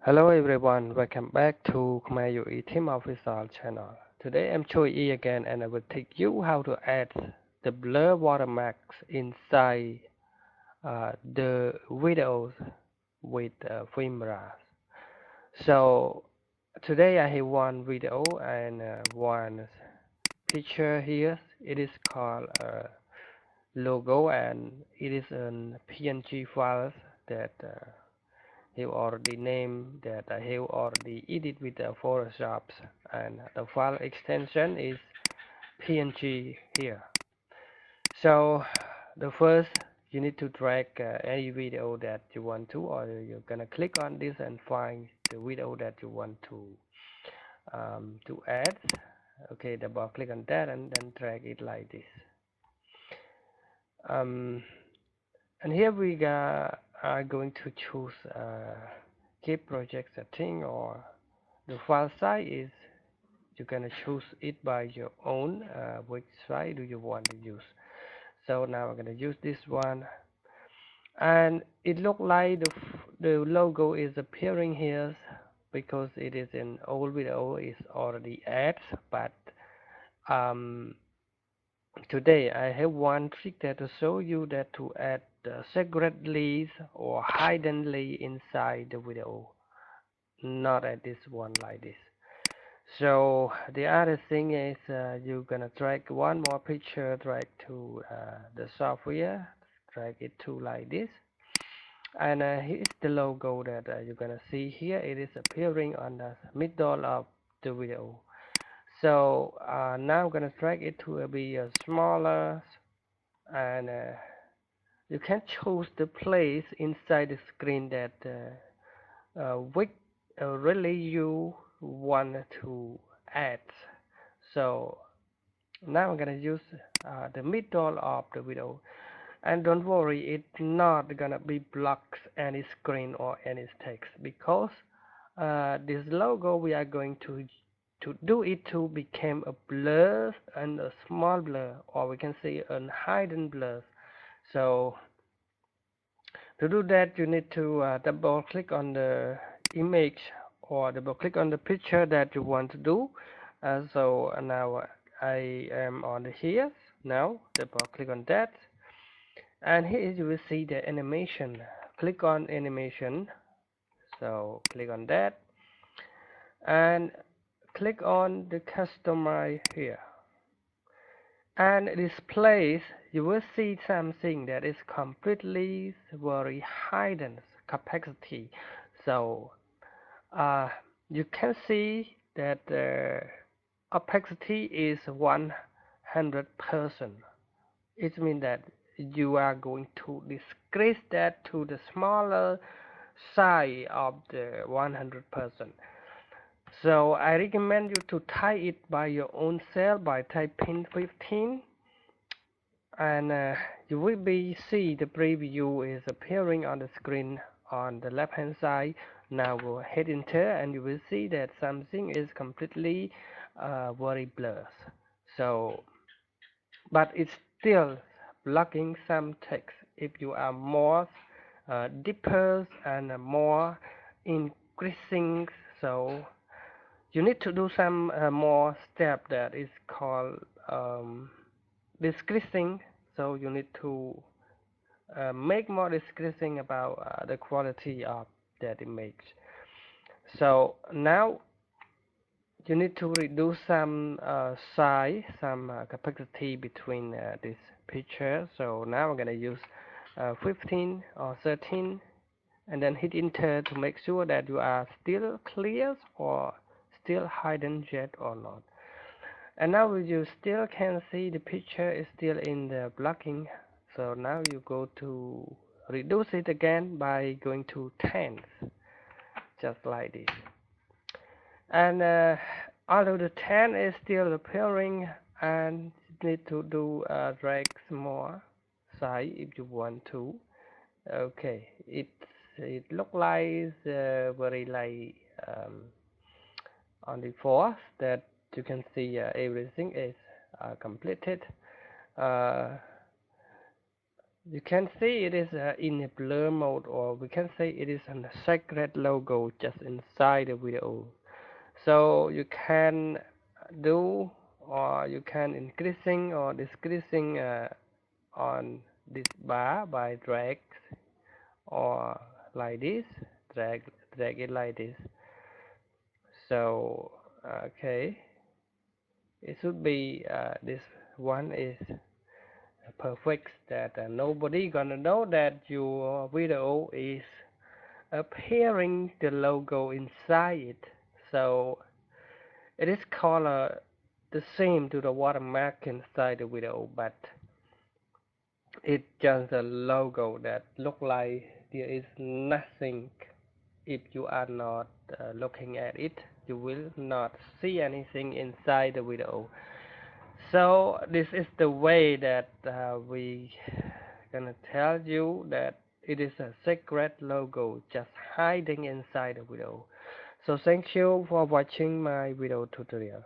Hello everyone, welcome back to Khmerue Teams Official Channel. Today I'm CHHUOY again and I will teach you how to add the blur watermarks inside the videos with Filmora. So today I have one video and one picture here. It is called logo and it is an PNG file that have already named that I have already edited with the Photoshop, and the file extension is PNG here. So the first, you need to drag any video that you want to, or you're gonna click on this and find the video that you want to add. Okay, double click on that and then drag it like this. um, and here we are going to choose keep project setting, or the file size is you're gonna choose it by your own, which size do you want to use. So now I'm gonna use this one, and it look like the logo is appearing here because it is in old video is already added, but um, today I have one trick that to show you that to add secretly or hiddenly inside the video, not at this one like this. So the other thing is you're gonna drag one more picture, drag to the software, drag it to like this, and here's the logo that you're gonna see here. It is appearing on the middle of the video. So now I'm gonna drag it to be smaller, and you can choose the place inside the screen that which really you want to add. So now I'm gonna use the middle of the video, and don't worry, it's not gonna be blocked any screen or any text, because this logo we are going to do it to become a blur and a small blur, or we can say a hidden blur. So to do that, you need to double click on the image or double click on the picture that you want to do. So now I am on here. Now double click on that, and here you will see the animation. Click on animation. So click on that and click on the customize here. And this place you will see something that is completely very hidden capacity. So you can see that the opacity is 100%. It means that you are going to decrease that to the smaller size of the 100%. So I recommend you to type it by your own self by typing 15, and you will be see the preview is appearing on the screen on the left hand side. Now go hit enter and you will see that something is completely very blurred. So but it's still blocking some text. If you are more deeper and more increasing, so you need to do some more step that is called decreasing. So you need to make more decreasing about the quality of that image. So now you need to reduce some size, some capacity between this picture. So now I'm gonna use 15 or 13, and then hit enter to make sure that you are still clear or still hidden yet or not. And now you still can see the picture is still in the blocking. So now you go to reduce it again by going to 10, just like this. And although the 10 is still appearing, and you need to do drag more size if you want to. Okay, it look like very like on the fourth that you can see everything is completed. Uh, You can see it is in a blur mode, or we can say it is a secret logo just inside the video. So you can do, or you can increasing or decreasing on this bar by drag, or like this, drag it like this. So okay, it should be this one is perfect, that nobody gonna know that your video is appearing the logo inside it. So it is called the same to the watermark inside the video, but it's just a logo that look like there is nothing. If you are not looking at it, you will not see anything inside the video. So this is the way that we gonna tell you that it is a secret logo just hiding inside the video. So thank you for watching my video tutorial.